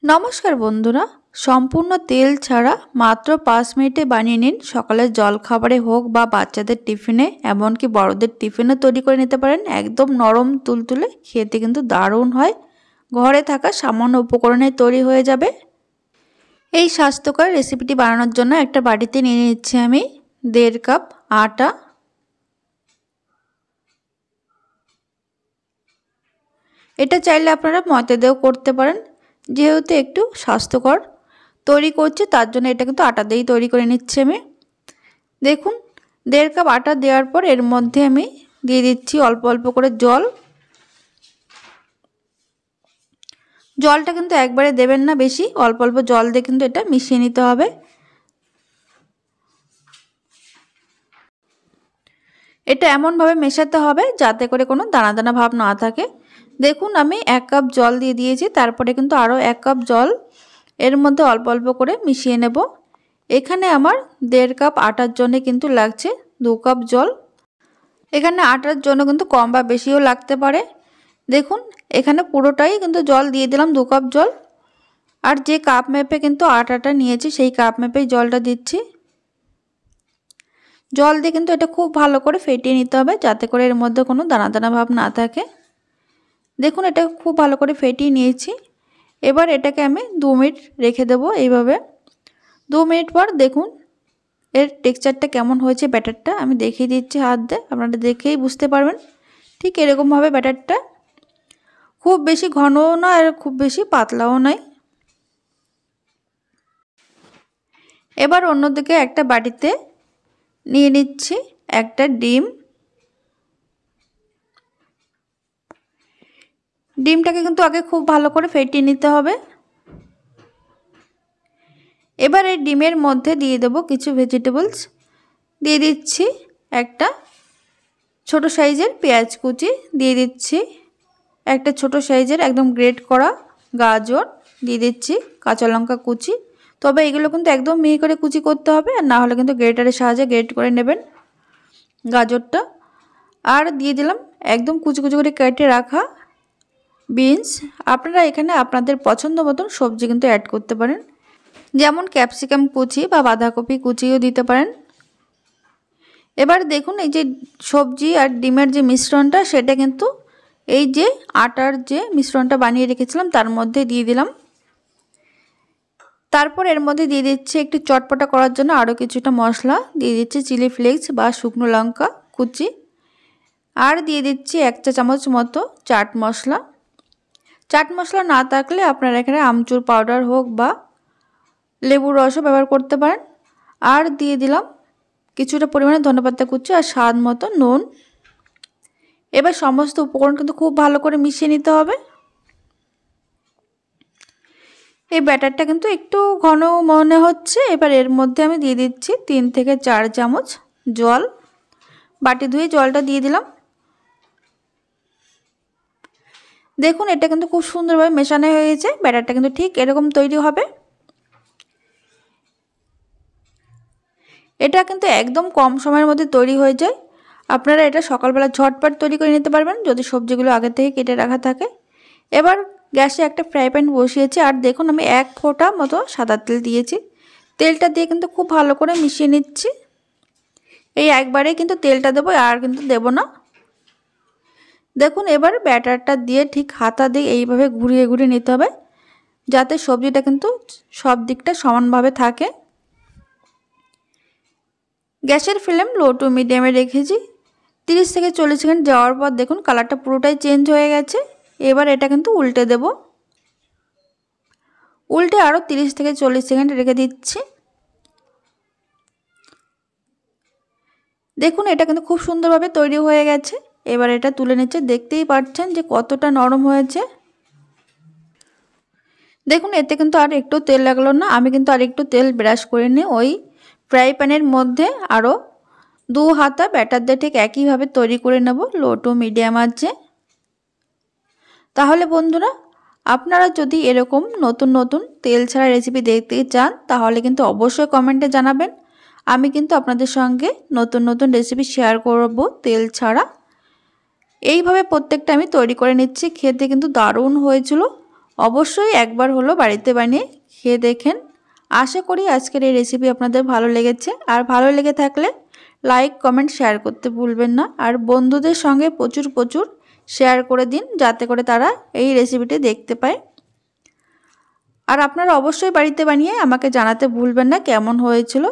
নমস্কার বন্ধুরা, সম্পূর্ণ তেল ছাড়া মাত্র 5 মিনিটে বানিয়ে নিন। সকালের জলখাবারে হোক বা বাচ্চাদের টিফিনে, এমনকি বড়দের টিফিনে তৈরি করে নিতে পারেন। একদম নরম তুলতুলে, খেতে কিন্তু দারুণ হয়। ঘরে থাকা সামান্য উপকরণে তৈরি হয়ে যাবে। এই স্বাস্থ্যকর রেসিপিটি বানানোর জন্য একটা বাটিতে নিয়ে নিচ্ছি আমি 1.5 কাপ আটা। এটা চাইলে আপনারা ময়দা দিয়েও করতে পারেন। যেহেতু একটু স্বাস্থ্যকর তৈরি করছি, তার জন্য এটা কিন্তু আটা দিয়েই তৈরি করে নিচ্ছি আমি। দেখুন, 1.5 কাপ আটা দেওয়ার পর এর মধ্যে আমি দিয়ে দিচ্ছি অল্প অল্প করে জল। জলটা কিন্তু একবারে দেবেন না বেশি, অল্প অল্প জল দিয়ে কিন্তু এটা মিশিয়ে নিতে হবে। এটা এমনভাবে মেশাতে হবে যাতে করে কোনো দানা দানা ভাব না থাকে। দেখুন, আমি 1 কাপ জল দিয়ে দিয়েছি, তারপরে কিন্তু আরও 1 কাপ জল এর মধ্যে অল্প অল্প করে মিশিয়ে নেব। এখানে আমার 1.5 কাপ আটার জন্য কিন্তু লাগছে 2 কাপ জল। এখানে আটার জন্য কিন্তু কম বা বেশিও লাগতে পারে। দেখুন, এখানে পুরোটাই কিন্তু জল দিয়ে দিলাম, 2 কাপ জল। আর যে কাপ মেপে কিন্তু আটাটা নিয়েছি সেই কাপ মেপেই জলটা দিচ্ছি। জল দিয়ে কিন্তু এটা খুব ভালো করে ফেটিয়ে নিতে হবে যাতে করে এর মধ্যে কোনো দানা দানা ভাব না থাকে। দেখুন, এটা খুব ভালো করে ফেটিয়ে নিয়েছি। এবার এটাকে আমি 2 মিনিট রেখে দেবো এইভাবে। 2 মিনিট পর দেখুন এর টেক্সচারটা কেমন হয়েছে। ব্যাটারটা আমি দেখিয়ে দিচ্ছি হাত দিয়ে, আপনারা দেখেই বুঝতে পারবেন। ঠিক এরকমভাবে ব্যাটারটা, খুব বেশি ঘনও না আর খুব বেশি পাতলাও নয়। এবার অন্যদিকে একটা বাটিতে নিয়ে নিচ্ছি একটা ডিম। ডিমটাকে কিন্তু আগে খুব ভালো করে ফেটিয়ে নিতে হবে। এবার এই ডিমের মধ্যে দিয়ে দেব কিছু ভেজিটেবলস। দিয়ে দিচ্ছি একটা ছোট সাইজের পেঁয়াজ কুচি, দিয়ে দিচ্ছি একটা ছোট সাইজের একদম গ্রেট করা গাজর, দিয়ে দিচ্ছি কাঁচা লঙ্কা কুচি। তবে এগুলো কিন্তু একদম মিহি করে কুচি করতে হবে, আর না হলে কিন্তু গ্রেটারের সাহায্যে গ্রেট করে নেবেন গাজরটা। আর দিয়ে দিলাম একদম কুচি কুচি করে কেটে রাখা বিনস। আপনারা এখানে আপনাদের পছন্দ মতন সবজি কিন্তু অ্যাড করতে পারেন, যেমন ক্যাপসিকাম কুচি বা বাঁধাকপি কুচিও দিতে পারেন। এবার দেখুন, এই যে সবজি আর ডিমের যে মিশ্রণটা, সেটা কিন্তু এই যে আটার যে মিশ্রণটা বানিয়ে রেখেছিলাম তার মধ্যে দিয়ে দিলাম। তারপর এর মধ্যে দিয়ে দিচ্ছি একটু চটপটা করার জন্য আরও কিছুটা মশলা। দিয়ে দিচ্ছি চিলি ফ্লেক্স বা শুকনো লঙ্কা কুচি। আর দিয়ে দিচ্ছি 1 চা চামচ মতো চাট মশলা। চাট মশলা না থাকলে আপনারা এখানে আমচুর পাউডার হোক বা লেবুর রসও ব্যবহার করতে পারেন। আর দিয়ে দিলাম কিছুটা পরিমাণে ধনেপাতা কুচি আর স্বাদ মতো নুন। এবার সমস্ত উপকরণ কিন্তু খুব ভালো করে মিশিয়ে নিতে হবে। এই ব্যাটারটা কিন্তু একটু ঘন মনে হচ্ছে। এবার এর মধ্যে আমি দিয়ে দিচ্ছি 3 থেকে 4 চামচ জল। বাটি ধুয়ে জলটা দিয়ে দিলাম। দেখুন, এটা কিন্তু খুব সুন্দরভাবে মেশানো হয়েছে। ব্যাটারটা কিন্তু ঠিক এরকম তৈরি হবে। এটা কিন্তু একদম কম সময়ের মধ্যে তৈরি হয়ে যায়। আপনারা এটা সকালবেলা ঝটপট তৈরি করে নিতে পারবেন যদি সবজিগুলো আগে থেকে কেটে রাখা থাকে। এবার গ্যাসে একটা ফ্রাই প্যান বসিয়েছি, আর দেখুন আমি 1 ফোঁটা মতো সাদা তেল দিয়েছি। তেলটা দিয়ে কিন্তু খুব ভালো করে মিশিয়ে নিচ্ছি। এই একবারেই কিন্তু তেলটা দেবো, আর কিন্তু দেব না। দেখুন, এবার ব্যাটারটা দিয়ে ঠিক হাতা দিয়ে এইভাবে ঘুরিয়ে ঘুরিয়ে নিতে হবে যাতে সবজিটা কিন্তু সব দিকটা সমানভাবে থাকে। গ্যাসের ফ্লেম লো টু মিডিয়ামে রেখেছি। 30 থেকে 40 সেকেন্ড যাওয়ার পর দেখুন কালারটা পুরোটাই চেঞ্জ হয়ে গেছে। এবার এটা কিন্তু উল্টে দেব। উল্টে আরও 30 থেকে 40 সেকেন্ড রেখে দিচ্ছি। দেখুন, এটা কিন্তু খুব সুন্দরভাবে তৈরি হয়ে গেছে। এবার এটা তুলে নিচ্ছে, দেখতেই পাচ্ছেন যে কতটা নরম হয়েছে। দেখুন, এতে কিন্তু আর একটু তেল লাগলো না। আমি কিন্তু আর একটু তেল ব্রাশ করে নিয়ে ওই ফ্রাই প্যানের মধ্যে আরও 2 হাতা ব্যাটার দিয়ে ঠিক একইভাবে তৈরি করে নেব লো টু মিডিয়াম আঁচে। তাহলে বন্ধুরা, আপনারা যদি এরকম নতুন নতুন তেল ছাড়া রেসিপি দেখতে চান তাহলে কিন্তু অবশ্যই কমেন্টে জানাবেন। আমি কিন্তু আপনাদের সঙ্গে নতুন নতুন রেসিপি শেয়ার করব তেল ছাড়া। এইভাবে প্রত্যেকটা আমি তৈরি করে নিচ্ছি। খেতে কিন্তু দারুণ হয়েছিল। অবশ্যই একবার হলো বাড়িতে বানিয়ে খেয়ে দেখেন। আশা করি আজকের এই রেসিপি আপনাদের ভালো লেগেছে। আর ভালো লেগে থাকলে লাইক কমেন্ট শেয়ার করতে ভুলবেন না। আর বন্ধুদের সঙ্গে প্রচুর শেয়ার করে দিন, যাতে করে তারা এই রেসিপিটি দেখতে পায়। আর আপনারা অবশ্যই বাড়িতে বানিয়ে আমাকে জানাতে ভুলবেন না কেমন হয়েছিল।